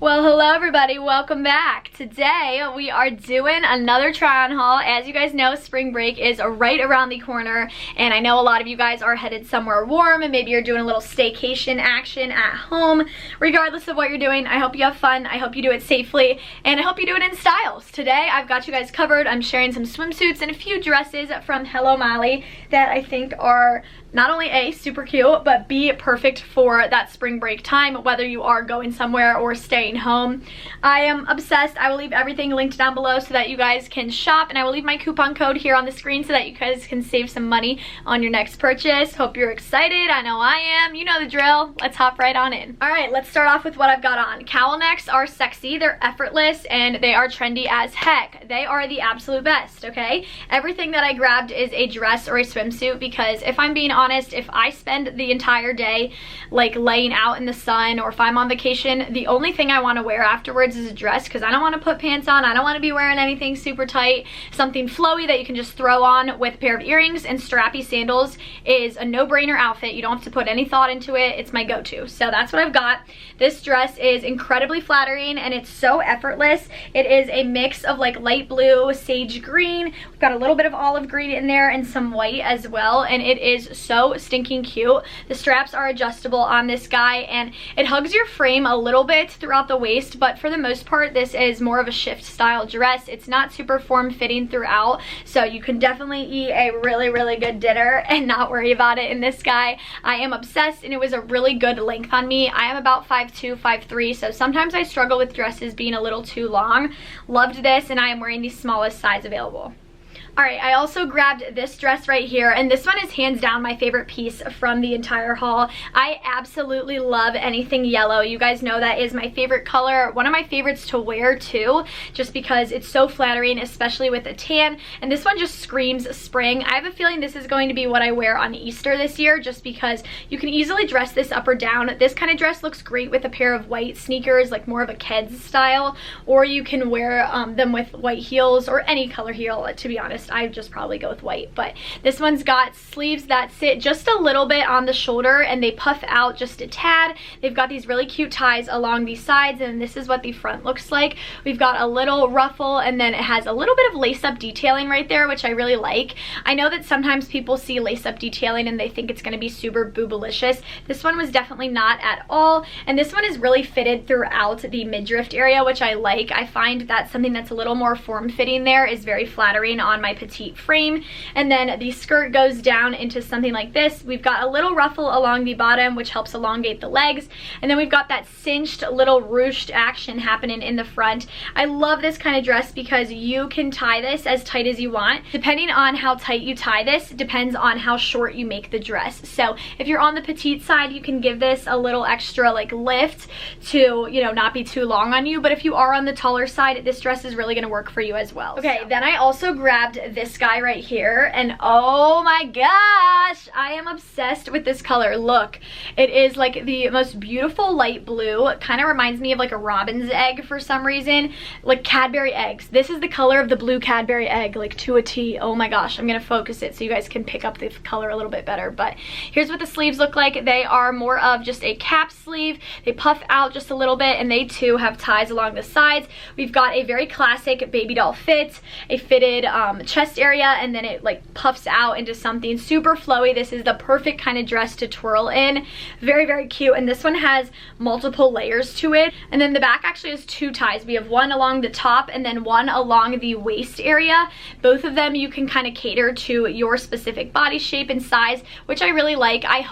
Well, hello everybody, welcome back. Today we are doing another try on haul. As you guys know, spring break is right around the corner, and I know a lot of you guys are headed somewhere warm and maybe you're doing a little staycation action at home. Regardless of what you're doing, I hope you have fun, I hope you do it safely, and I hope you do it in styles. Today I've got you guys covered. I'm sharing some swimsuits and a few dresses from Hello Molly that I think are not only A, super cute, but B, perfect for that spring break time, whether you are going somewhere or staying home. I am obsessed. I will leave everything linked down below so that you guys can shop, and I will leave my coupon code here on the screen so that you guys can save some money on your next purchase. Hope you're excited. I know I am. You know the drill. Let's hop right on in. All right, let's start off with what I've got on. Cowl necks are sexy, they're effortless, and they are trendy as heck. They are the absolute best, okay? Everything that I grabbed is a dress or a swimsuit because if I'm being honest, if I spend the entire day like laying out in the sun, or if I'm on vacation, the only thing I want to wear afterwards is a dress because I don't want to put pants on. I don't want to be wearing anything super tight. Something flowy that you can just throw on with a pair of earrings and strappy sandals is a no-brainer outfit. You don't have to put any thought into it. It's my go-to. So that's what I've got. This dress is incredibly flattering and it's so effortless. It is a mix of like light blue, sage green. We've got a little bit of olive green in there and some white as well, and it is so stinking cute. The straps are adjustable on this guy and it hugs your frame a little bit throughout the waist, but for the most part this is more of a shift style dress. It's not super form-fitting throughout, so you can definitely eat a really good dinner and not worry about it in this guy. I am obsessed, and it was a really good length on me. I am about 5'2", 5'3", so sometimes I struggle with dresses being a little too long. Loved this, and I am wearing the smallest size available. Alright, I also grabbed this dress right here, and this one is hands down my favorite piece from the entire haul. I absolutely love anything yellow. You guys know that is my favorite color, one of my favorites to wear too, just because it's so flattering, especially with a tan, and this one just screams spring. I have a feeling this is going to be what I wear on Easter this year, just because you can easily dress this up or down. This kind of dress looks great with a pair of white sneakers, like more of a MCKENZ style, or you can wear them with white heels or any color heel, to be honest. I'd just probably go with white, but this one's got sleeves that sit just a little bit on the shoulder and they puff out just a tad. They've got these really cute ties along these sides, and this is what the front looks like. We've got a little ruffle, and then it has a little bit of lace-up detailing right there, which I really like. I know that sometimes people see lace-up detailing and they think it's going to be super boobalicious. This one was definitely not at all, and this one is really fitted throughout the midriff area, which I like. I find that something that's a little more form-fitting there is very flattering on my petite frame. And then the skirt goes down into something like this. We've got a little ruffle along the bottom, which helps elongate the legs, and then we've got that cinched little ruched action happening in the front. I love this kind of dress because you can tie this as tight as you want. Depending on how tight you tie this depends on how short you make the dress. So if you're on the petite side, you can give this a little extra like lift to, you know, not be too long on you, but if you are on the taller side, this dress is really going to work for you as well. Okay, then I also grabbed this guy right here, and oh my gosh, I am obsessed with this color. Look, it is like the most beautiful light blue. It kind of reminds me of like a robin's egg for some reason, like Cadbury eggs. This is the color of the blue Cadbury egg, like to a T. Oh my gosh, I'm gonna focus it so you guys can pick up the color a little bit better. But here's what the sleeves look like. They are more of just a cap sleeve. They puff out just a little bit, and they too have ties along the sides. We've got a very classic baby doll fit, a fitted chest area, and then it like puffs out into something super flowy. This is the perfect kind of dress to twirl in. Very cute, and this one has multiple layers to it. And then the back actually has two ties. We have one along the top and then one along the waist area. Both of them you can kind of cater to your specific body shape and size, which I really like. I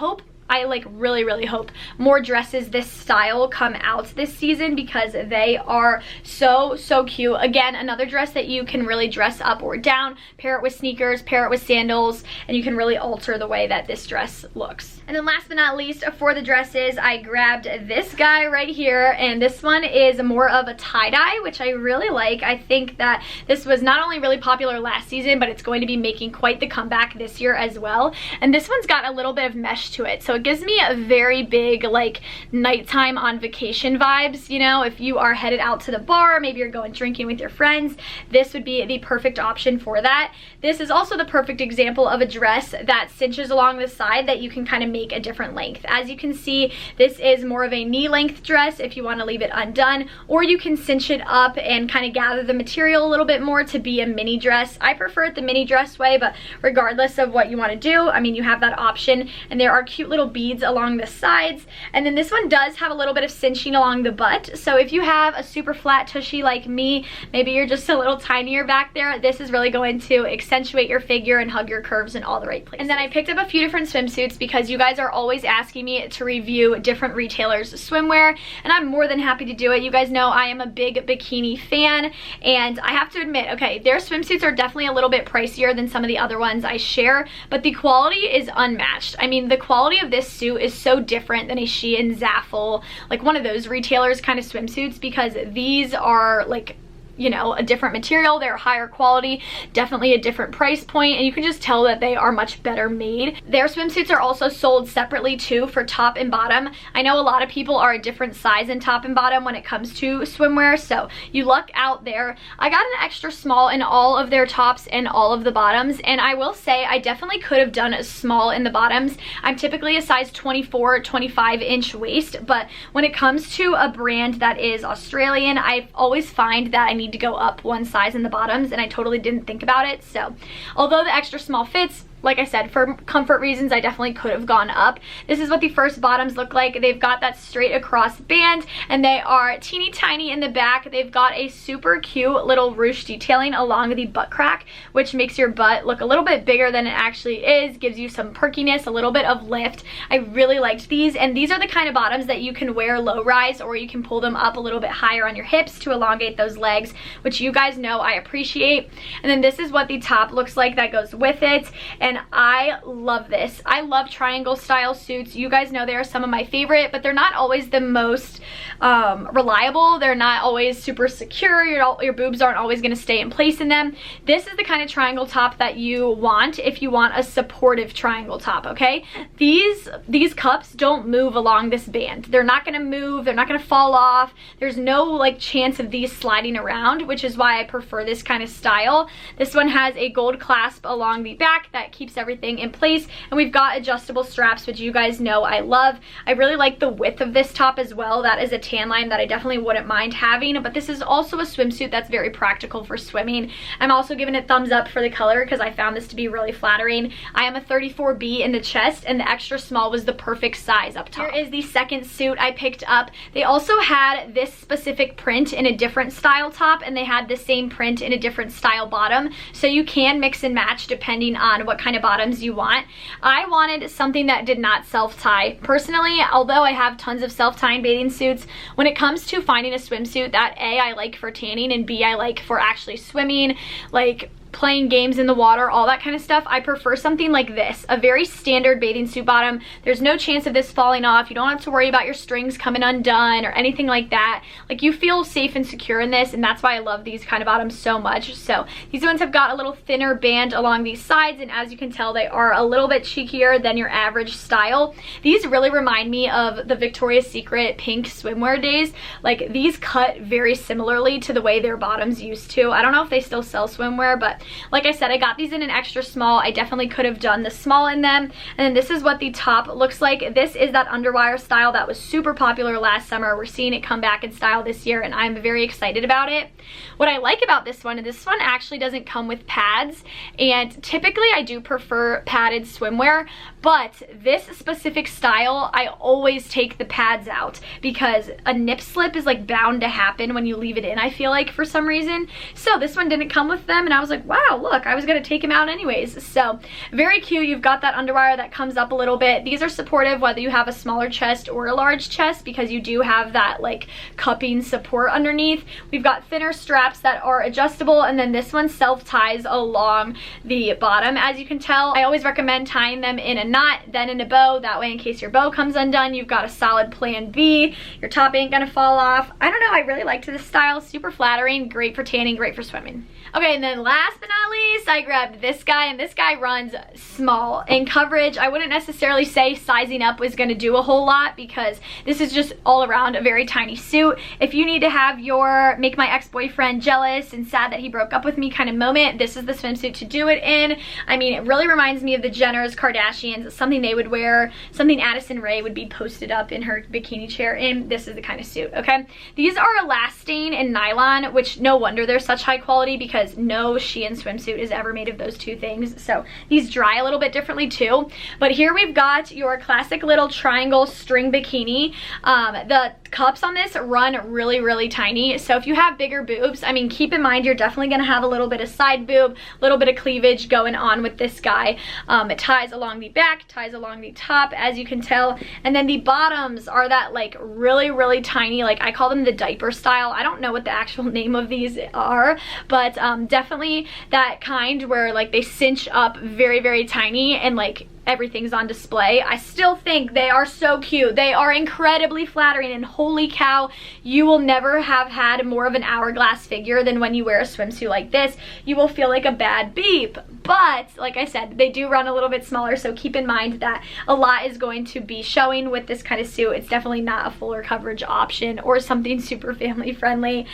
really hope more dresses this style come out this season because they are so cute. Again, another dress that you can really dress up or down, pair it with sneakers, pair it with sandals, and you can really alter the way that this dress looks. And then last but not least, for the dresses, I grabbed this guy right here, and this one is more of a tie-dye, which I really like. I think that this was not only really popular last season, but it's going to be making quite the comeback this year as well. And this one's got a little bit of mesh to it, so it gives me a very big like nighttime on vacation vibes. You know, if you are headed out to the bar, maybe you're going drinking with your friends, this would be the perfect option for that. This is also the perfect example of a dress that cinches along the side that you can kind of make a different length. As you can see, this is more of a knee length dress if you want to leave it undone, or you can cinch it up and kind of gather the material a little bit more to be a mini dress. I prefer it the mini dress way, but regardless of what you want to do, I mean, you have that option. And there are cute little beads along the sides. And then this one does have a little bit of cinching along the butt. So if you have a super flat tushy like me, maybe you're just a little tinier back there, this is really going to accentuate your figure and hug your curves in all the right places. And then I picked up a few different swimsuits because you guys are always asking me to review different retailers' swimwear, and I'm more than happy to do it. You guys know I am a big bikini fan, and I have to admit, okay, their swimsuits are definitely a little bit pricier than some of the other ones I share, but the quality is unmatched. I mean, the quality of this suit is so different than a Shein, Zaful, like one of those retailers kind of swimsuits, because these are like, you know, a different material, they're higher quality, definitely a different price point, and you can just tell that they are much better made. Their swimsuits are also sold separately too for top and bottom. I know a lot of people are a different size in top and bottom when it comes to swimwear, so you luck out there. I got an extra small in all of their tops and all of the bottoms, and I will say I definitely could have done a small in the bottoms. I'm typically a size 24, 25 inch waist, but when it comes to a brand that is Australian, I always find that I need to go up one size in the bottoms, and I totally didn't think about it. So although the extra small fits, like I said, for comfort reasons, I definitely could have gone up. This is what the first bottoms look like. They've got that straight across band, and they are teeny tiny in the back. They've got a super cute little ruche detailing along the butt crack, which makes your butt look a little bit bigger than it actually is, gives you some perkiness, a little bit of lift. I really liked these, and these are the kind of bottoms that you can wear low rise, or you can pull them up a little bit higher on your hips to elongate those legs, which you guys know I appreciate. And then this is what the top looks like that goes with it. And I love this. I love triangle style suits. You guys know they are some of my favorite, but they're not always the most reliable. They're not always super secure. Your boobs aren't always going to stay in place in them. This is the kind of triangle top that you want if you want a supportive triangle top, okay? These cups don't move along this band. They're not going to move. They're not going to fall off. There's no like chance of these sliding around, which is why I prefer this kind of style. This one has a gold clasp along the back that keeps everything in place, and we've got adjustable straps, which you guys know I love. I really like the width of this top as well. That is a tan line that I definitely wouldn't mind having, but this is also a swimsuit that's very practical for swimming. I'm also giving it thumbs up for the color because I found this to be really flattering. I am a 34B in the chest, and the extra small was the perfect size up top. Here is the second suit I picked up. They also had this specific print in a different style top, and they had the same print in a different style bottom, so you can mix and match depending on what kind of bottoms you want. I wanted something that did not self-tie. Personally, although I have tons of self-tying bathing suits, when it comes to finding a swimsuit that A, I like for tanning, and B, I like for actually swimming, like playing games in the water, all that kind of stuff, I prefer something like this, a very standard bathing suit bottom. There's no chance of this falling off. You don't have to worry about your strings coming undone or anything like that. Like, you feel safe and secure in this, and that's why I love these kind of bottoms so much. So these ones have got a little thinner band along these sides, and as you can tell, they are a little bit cheekier than your average style. These really remind me of the Victoria's Secret pink swimwear days. Like, these cut very similarly to the way their bottoms used to. I don't know if they still sell swimwear, but like I said, I got these in an extra small. I definitely could have done the small in them. And then this is what the top looks like. This is that underwire style that was super popular last summer. We're seeing it come back in style this year, and I'm very excited about it. What I like about this one actually doesn't come with pads, and typically I do prefer padded swimwear, but this specific style, I always take the pads out because a nip slip is like bound to happen when you leave it in, I feel like, for some reason. So this one didn't come with them, and I was like, wow, look, I was gonna take them out anyways. So very cute. You've got that underwire that comes up a little bit. These are supportive whether you have a smaller chest or a large chest, because you do have that like cupping support underneath. We've got thinner straps that are adjustable, and then this one self-ties along the bottom. As you can tell, I always recommend tying them in a knot, then in a bow. That way, in case your bow comes undone, you've got a solid plan B. Your top ain't gonna fall off. I don't know, I really liked this style. Super flattering, great for tanning, great for swimming. Okay, and then last but not least, I grabbed this guy, and this guy runs small. In coverage, I wouldn't necessarily say sizing up was going to do a whole lot, because this is just all around a very tiny suit. If you need to have your make my ex-boyfriend jealous and sad that he broke up with me kind of moment, this is the swimsuit to do it in. I mean, it really reminds me of the Jenners, Kardashians, Americans, something they would wear, something Addison Rae would be posted up in her bikini chair in. This is the kind of suit, okay? These are elastane and nylon, which no wonder they're such high quality because no Shein swimsuit is ever made of those two things. So these dry a little bit differently too. But here we've got your classic little triangle string bikini. The cups on this run really, really tiny. So if you have bigger boobs, I mean, keep in mind you're definitely gonna have a little bit of side boob, a little bit of cleavage going on with this guy. It ties along the back, ties along the top, as you can tell. And then the bottoms are that like really, really tiny, like I call them the diaper style. I don't know what the actual name of these are, but definitely that kind where like they cinch up very, very tiny and like everything's on display. I still think they are so cute. They are incredibly flattering, and holy cow, you will never have had more of an hourglass figure than when you wear a swimsuit like this. You will feel like a bad beep. But like I said, they do run a little bit smaller, so keep in mind that a lot is going to be showing with this kind of suit. It's definitely not a fuller coverage option or something super family friendly,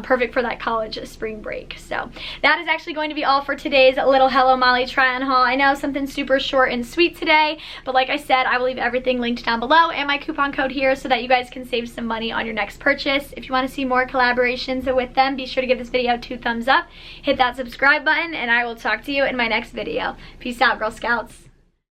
perfect for that college spring break. So that is actually going to be all for today's little Hello Molly try on haul. I know something super short and sweet today, but like I said, I will leave everything linked down below and my coupon code here so that you guys can save some money on your next purchase. If you want to see more collaborations with them, be sure to give this video 2 thumbs up, hit that subscribe button, and I will talk to you in my next video. Peace out, Girl Scouts.